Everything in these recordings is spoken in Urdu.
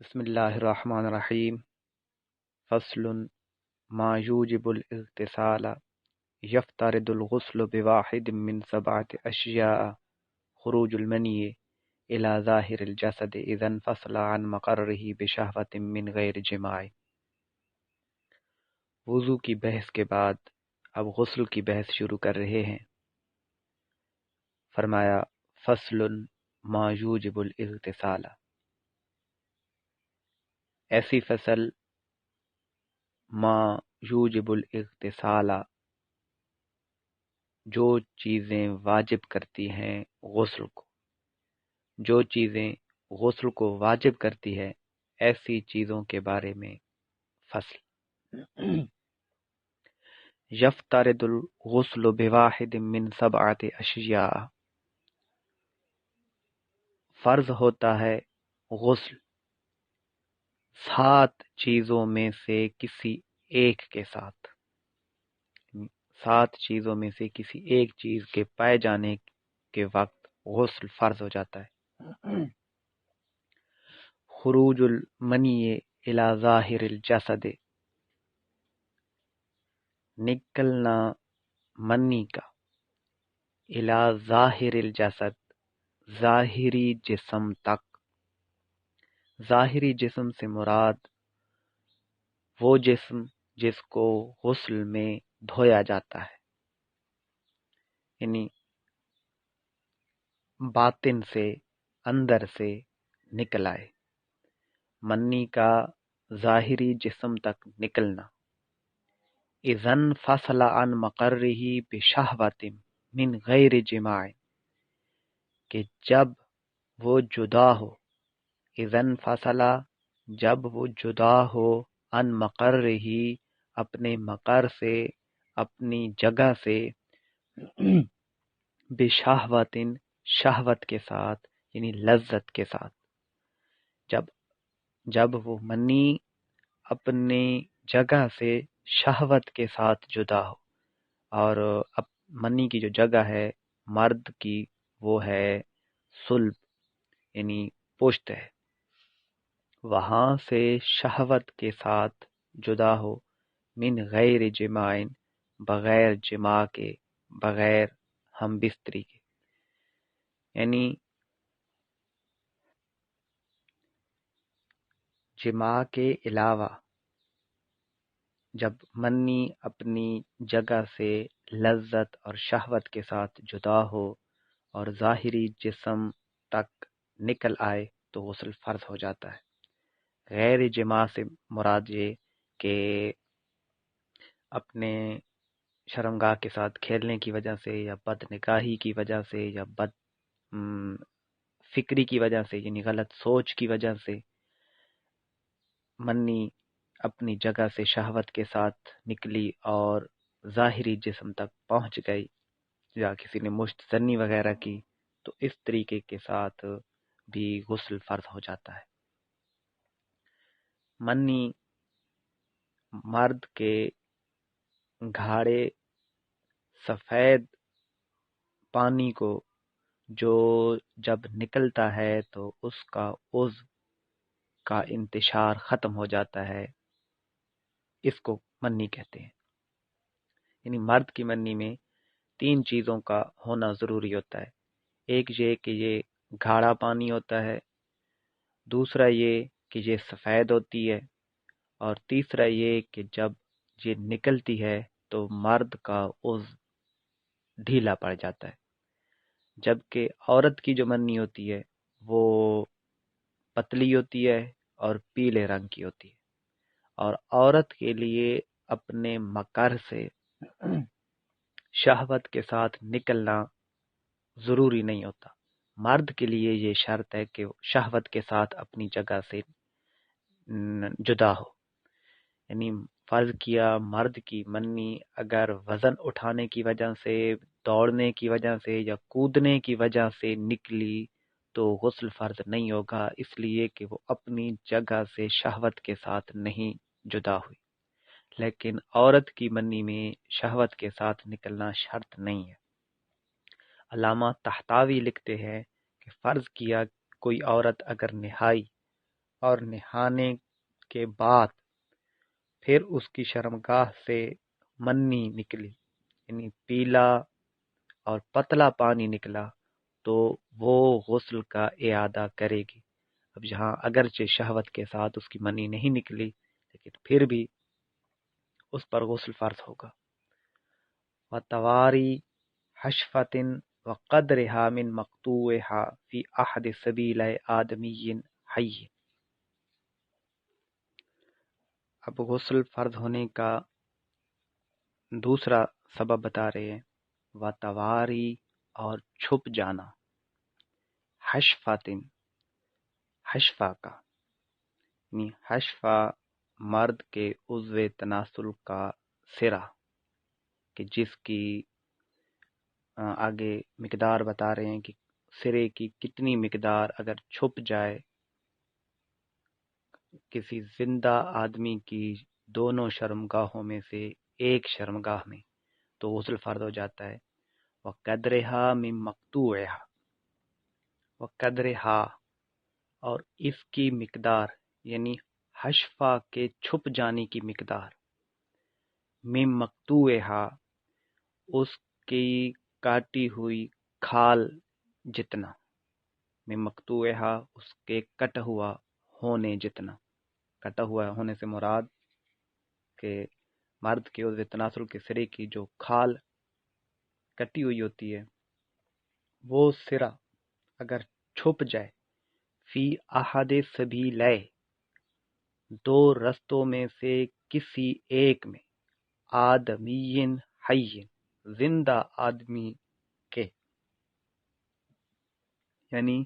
بسم اللہ الرحمن الرحیم فصل ما یوجب الاغتسال یفترض الغسل بواحد من سبعة اشیاء خروج المنی الى ظاہر الجسد اذا انفصل عن مقرہ بشہوة من غیر جماع۔ وضو کی بحث کے بعد اب غسل کی بحث شروع کر رہے ہیں۔ فرمایا فصل ما یوجب الاغتسال، ایسی فصل ما یوجب الاغتسال جو چیزیں واجب کرتی ہیں غسل کو، جو چیزیں غسل کو واجب کرتی ہے ایسی چیزوں کے بارے میں فصل۔ یفترض الغسل بواحد من سبعۃ اشیاء، فرض ہوتا ہے غسل 7 چیزوں میں سے کسی ایک کے ساتھ، 7 چیزوں میں سے کسی ایک چیز کے پائے جانے کے وقت غسل فرض ہو جاتا ہے۔ خروج المنی الی ظاہر الجسد، نکلنا منی کا، الی ظاہر الجسد، ظاہری جسم تک۔ ظاہری جسم سے مراد وہ جسم جس کو غسل میں دھویا جاتا ہے، یعنی باطن سے، اندر سے نکل آئے۔ منی کا ظاہری جسم تک نکلنا۔ اذن فصل عن مقرہ بشہوۃ من غیر جماع، کہ جب وہ جدا ہو، اذن فصل جب وہ جدا ہو، عن مقرہ اپنے مقر سے، اپنی جگہ سے، بشہوۃ شہوت کے ساتھ، یعنی لذت کے ساتھ۔ جب وہ منی اپنی جگہ سے شہوت کے ساتھ جدا ہو، اور اب منی کی جو جگہ ہے مرد کی وہ ہے صلب، یعنی پشت ہے، وہاں سے شہوت کے ساتھ جدا ہو، من غیر جماع، بغیر جماع کے، بغیر ہم بستری کے، یعنی جماع کے علاوہ جب منی اپنی جگہ سے لذت اور شہوت کے ساتھ جدا ہو اور ظاہری جسم تک نکل آئے تو غسل فرض ہو جاتا ہے۔ غیر جماع سے مراد یہ کہ اپنے شرمگاہ کے ساتھ کھیلنے کی وجہ سے، یا بد نگاہی کی وجہ سے، یا بد فکری کی وجہ سے، یعنی غلط سوچ کی وجہ سے منی اپنی جگہ سے شہوت کے ساتھ نکلی اور ظاہری جسم تک پہنچ گئی، یا کسی نے مشت زنی وغیرہ کی، تو اس طریقے کے ساتھ بھی غسل فرض ہو جاتا ہے۔ منی مرد کے گھاڑے سفید پانی کو جو جب نکلتا ہے تو اس کا عضو کا انتشار ختم ہو جاتا ہے، اس کو منی کہتے ہیں۔ یعنی مرد کی منی میں 3 چیزوں کا ہونا ضروری ہوتا ہے۔ ایک یہ کہ یہ گاڑھا پانی ہوتا ہے، دوسرا یہ کہ یہ سفید ہوتی ہے، اور تیسرا یہ کہ جب یہ نکلتی ہے تو مرد کا عضو ڈھیلا پڑ جاتا ہے، جبکہ عورت کی جو منی ہوتی ہے وہ پتلی ہوتی ہے اور پیلے رنگ کی ہوتی ہے، اور عورت کے لیے اپنے مکر سے شہوت کے ساتھ نکلنا ضروری نہیں ہوتا۔ مرد کے لیے یہ شرط ہے کہ شہوت کے ساتھ اپنی جگہ سے جدا ہو، یعنی فرض کیا مرد کی منی اگر وزن اٹھانے کی وجہ سے، دوڑنے کی وجہ سے، یا کودنے کی وجہ سے نکلی تو غسل فرض نہیں ہوگا، اس لیے کہ وہ اپنی جگہ سے شہوت کے ساتھ نہیں جدا ہوئی۔ لیکن عورت کی منی میں شہوت کے ساتھ نکلنا شرط نہیں ہے۔ علامہ طحطاوی لکھتے ہیں کہ فرض کیا کوئی عورت اگر نہائی اور نہانے کے بعد پھر اس کی شرمگاہ سے منی نکلی، یعنی پیلا اور پتلا پانی نکلا، تو وہ غسل کا اعادہ کرے گی۔ اب یہاں اگرچہ شہوت کے ساتھ اس کی منی نہیں نکلی، لیکن پھر بھی اس پر غسل فرض ہوگا۔ وَتَوَارِي حَشْفَةٍ وَقَدْرِهَا مِن مَقْطُوعِهَا فِي أَحَدِ سَبِيلَيْ آدَمِيٍّ حَيٍّ۔ اب غسل فرض ہونے کا دوسرا سبب بتا رہے ہیں، وَتَوَارِي اور چھپ جانا، حشفاتن، حشفہ کا، یعنی حشفہ مرد کے عضو تناسل کا سرا، کہ جس کی آگے مقدار بتا رہے ہیں کہ سرے کی کتنی مقدار اگر چھپ جائے کسی زندہ آدمی کی دونوں شرمگاہوں میں سے ایک شرمگاہ میں، تو غسل فرض ہو جاتا ہے۔ وَقَدْرِهَا مِن مَقْطُوعِهَا، وَقَدْرِهَا اور اس کی مقدار، یعنی حشفہ کے چھپ جانے کی مقدار، مِن مَقْطُوعِهَا اس کی کاٹی ہوئی کھال جتنا، مِن مَقْطُوعِهَا اس کے کٹا ہوا ہونے جتنا، کٹا ہوا ہونے سے مراد کہ مرد کے عضو تناسل کے سرے کی جو کھال کٹی ہوئی ہوتی ہے، وہ سرا اگر چھپ جائے، فی احد سبیلے دو رستوں میں سے کسی ایک میں، آدمی حی زندہ آدمی کے، یعنی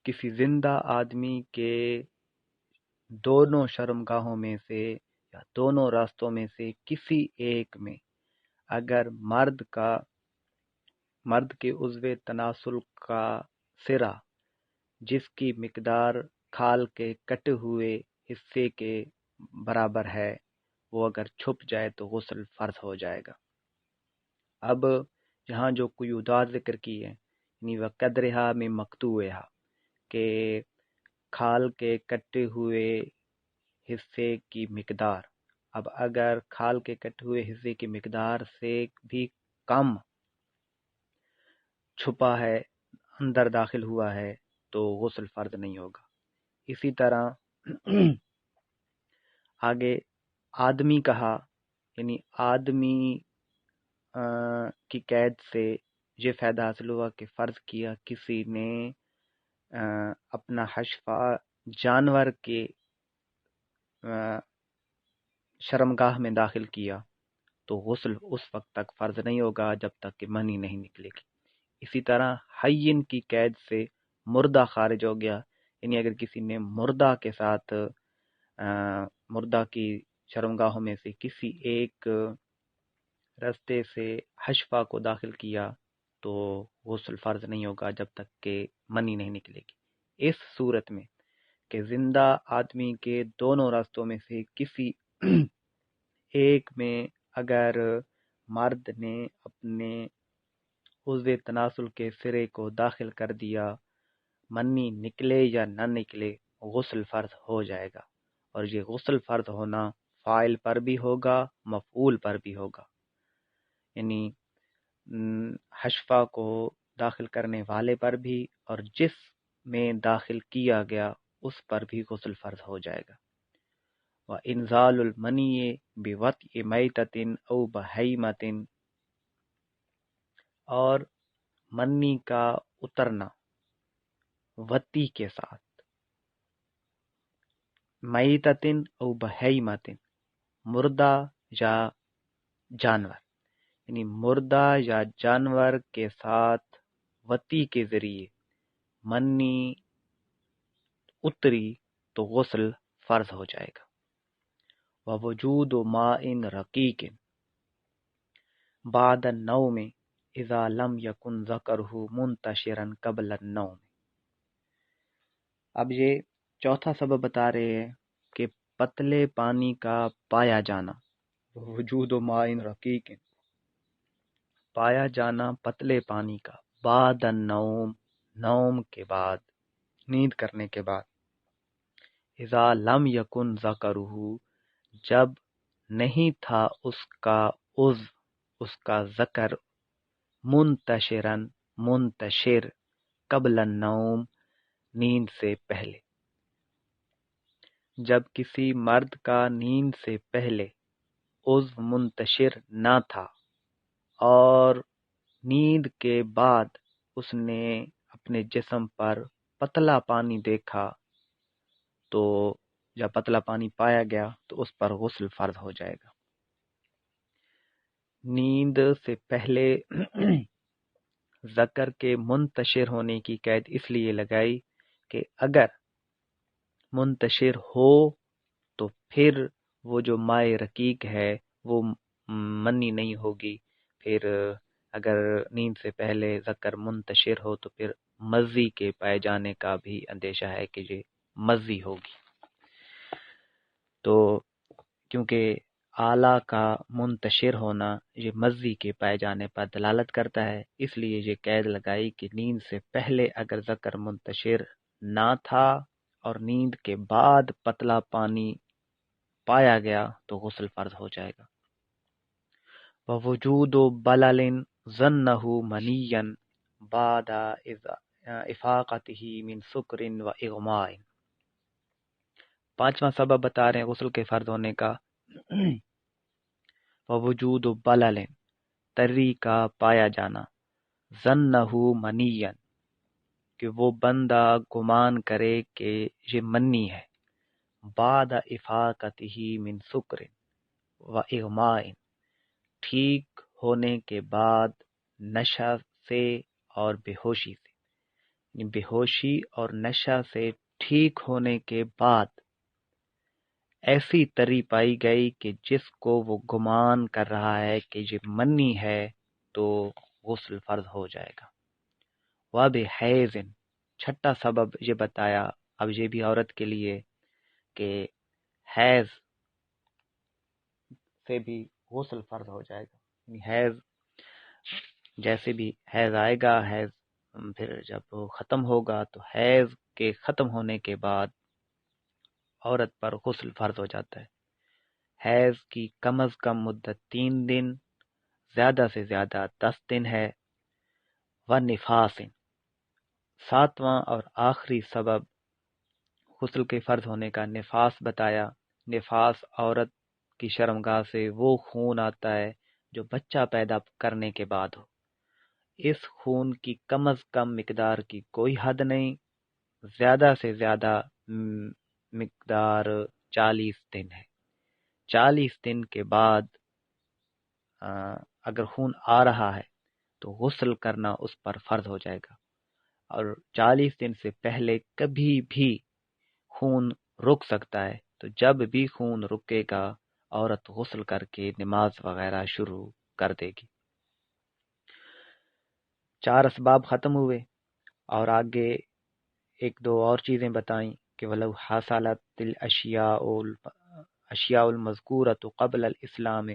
کسی زندہ آدمی کے دونوں شرمگاہوں میں سے یا دونوں راستوں میں سے کسی ایک میں، اگر مرد کے عضو تناسل کا سرا جس کی مقدار کھال کے کٹے ہوئے حصے کے برابر ہے، وہ اگر چھپ جائے تو غسل فرض ہو جائے گا۔ اب یہاں جو قیودات ذکر کی ہے، یعنی وَقَدْرِهَا مِن مَقْطُوعِهَا کہ کھال کے کٹے ہوئے حصے کی مقدار، اب اگر کھال کے کٹے ہوئے حصے کی مقدار سے بھی کم چھپا ہے، اندر داخل ہوا ہے، تو غسل فرض نہیں ہوگا۔ اسی طرح آگے آدمی کہا، یعنی آدمی کی قید سے یہ فائدہ حاصل ہوا کہ فرض کیا کسی نے اپنا حشفہ جانور کے شرمگاہ میں داخل کیا، تو غسل اس وقت تک فرض نہیں ہوگا جب تک کہ منی نہیں نکلے گی۔ اسی طرح حیّن کی قید سے مردہ خارج ہو گیا، یعنی اگر کسی نے مردہ کے ساتھ مردہ کی شرمگاہوں میں سے کسی ایک رستے سے حشفہ کو داخل کیا، تو غسل فرض نہیں ہوگا جب تک کہ منی نہیں نکلے گی۔ اس صورت میں کہ زندہ آدمی کے دونوں راستوں میں سے کسی ایک میں اگر مرد نے اپنے عضو تناسل کے سرے کو داخل کر دیا، منی نکلے یا نہ نکلے، غسل فرض ہو جائے گا۔ اور یہ غسل فرض ہونا فاعل پر بھی ہوگا، مفعول پر بھی ہوگا، یعنی حشفہ کو داخل کرنے والے پر بھی اور جس میں داخل کیا گیا اس پر بھی غسل فرض ہو جائے گا۔ وَإِنزَالُ الْمَنِيِّ بِوَطْءِ مَيْتَةٍ أَوْ بَهِیمَةٍ اور منی کا اترنا وطی کے ساتھ، میتتن او بہیمتن مردہ یا جانور، یعنی مردہ یا جانور کے ساتھ وطی کے ذریعے منی اتری تو غسل فرض ہو جائے گا۔ ووجود ماء رقیق بعد النوم اذا لم یکن ذکرہ منتشرا قبل النوم۔ اب یہ چوتھا سبب بتا رہے ہیں کہ پتلے پانی کا پایا جانا، وجود ماء رقیق پایا جانا پتلے پانی کا، بعد النوم نوم کے بعد، نیند کرنے کے بعد، اذا لم یکن ذکرہ، جب نہیں تھا اس کا ذکر منتشر قبل النوم، نیند سے پہلے. جب کسی مرد کا نیند سے پہلے عضو منتشر نہ تھا اور نیند کے بعد اس نے اپنے جسم پر پتلا پانی دیکھا، تو جب پتلا پانی پایا گیا تو اس پر غسل فرض ہو جائے گا. نیند سے پہلے ذکر کے منتشر ہونے کی قید اس لیے لگائی کہ اگر منتشر ہو تو پھر وہ جو مائع رقیق ہے وہ منی نہیں ہوگی. پھر اگر نیند سے پہلے ذکر منتشر ہو تو پھر مزی کے پائے جانے کا بھی اندیشہ ہے کہ یہ مزی ہوگی. تو کیونکہ آلہ کا منتشر ہونا یہ مزی کے پائے جانے پر دلالت کرتا ہے، اس لیے یہ قید لگائی کہ نیند سے پہلے اگر ذکر منتشر نہ تھا اور نیند کے بعد پتلا پانی پایا گیا تو غسل فرض ہو جائے گا. وَوُجُودُ بَلَلٍ ظَنَّهُ مَنِيًّا بَعْدَ إِفَاقَتِهِ مِنْ سُكْرٍ وَإِغْمَاءٍ. پانچواں سبب بتا رہے ہیں غسل کے فرض ہونے کا. وَوُجُودُ بَلَلٍ، تری کا پایا جانا، ظَنَّهُ مَنِيًّا، کہ وہ بندہ گمان کرے کہ یہ منی ہے. بعد افاقتہ من سکر و اغماء، ٹھیک ہونے کے بعد نشہ سے اور بے ہوشی سے. یعنی بے ہوشی اور نشہ سے ٹھیک ہونے کے بعد ایسی تری پائی گئی کہ جس کو وہ گمان کر رہا ہے کہ یہ منی ہے تو غسل فرض ہو جائے گا. وَبِحَیضٍ، چھٹا سبب یہ بتایا، اب یہ بھی عورت کے لیے کہ حیض سے بھی غسل فرض ہو جائے گا. یعنی حیض جیسے بھی حیض آئے گا، حیض پھر جب ختم ہوگا تو حیض کے ختم ہونے کے بعد عورت پر غسل فرض ہو جاتا ہے. حیض کی کم از کم مدت 3 دن، زیادہ سے زیادہ 10 دن ہے. وَنِفَاسٍ، ساتواں اور آخری سبب غسل کے فرض ہونے کا نفاس بتایا. نفاس عورت کی شرمگاہ سے وہ خون آتا ہے جو بچہ پیدا کرنے کے بعد ہو. اس خون کی کم از کم مقدار کی کوئی حد نہیں، زیادہ سے زیادہ مقدار 40 دن ہے. 40 دن کے بعد اگر خون آ رہا ہے تو غسل کرنا اس پر فرض ہو جائے گا. اور 40 دن سے پہلے کبھی بھی خون رک سکتا ہے، تو جب بھی خون رکے گا عورت غسل کر کے نماز وغیرہ شروع کر دے گی. 4 اسباب ختم ہوئے اور آگے 1-2 اور چیزیں بتائیں کہ وَلَوْ حَصَلَتِ الْأَشْيَاءُ الْمَذْكُورَةُ قَبْلَ الْإِسْلَامِ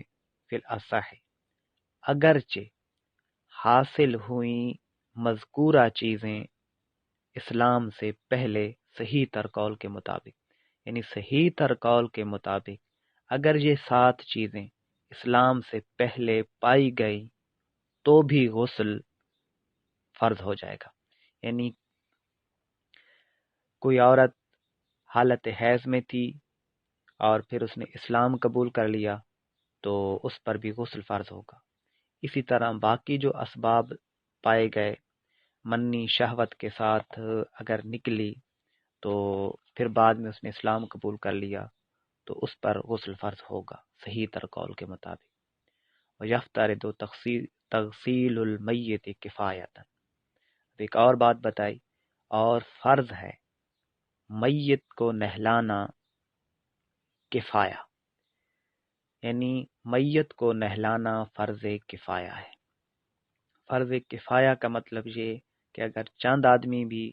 فِي الْأَصَحِّ، اگرچہ حاصل ہوئیں مذکورہ چیزیں اسلام سے پہلے صحیح تر قول کے مطابق. یعنی صحیح تر قول کے مطابق اگر یہ 7 چیزیں اسلام سے پہلے پائی گئی تو بھی غسل فرض ہو جائے گا. یعنی کوئی عورت حالت حیض میں تھی اور پھر اس نے اسلام قبول کر لیا تو اس پر بھی غسل فرض ہوگا. اسی طرح باقی جو اسباب پائے گئے، منی شہوت کے ساتھ اگر نکلی تو پھر بعد میں اس نے اسلام قبول کر لیا تو اس پر غسل فرض ہوگا صحیح تر قول کے مطابق. وَيَفْتَرِضُ تَغْسِيلُ الْمَيِّتِ کفایتاً، ایک اور بات بتائی، اور فرض ہے میت کو نہلانا کفایہ. یعنی میت کو نہلانا فرض کفایہ ہے. فرض کفایہ کا مطلب یہ کہ اگر چند آدمی بھی،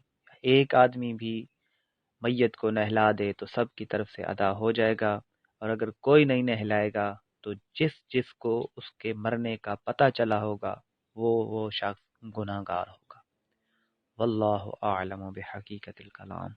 ایک آدمی بھی میت کو نہلا دے تو سب کی طرف سے ادا ہو جائے گا، اور اگر کوئی نہیں نہلائے گا تو جس کو اس کے مرنے کا پتہ چلا ہوگا وہ شخص گناہگار ہوگا. واللہ اعلم بحقیقت الکلام.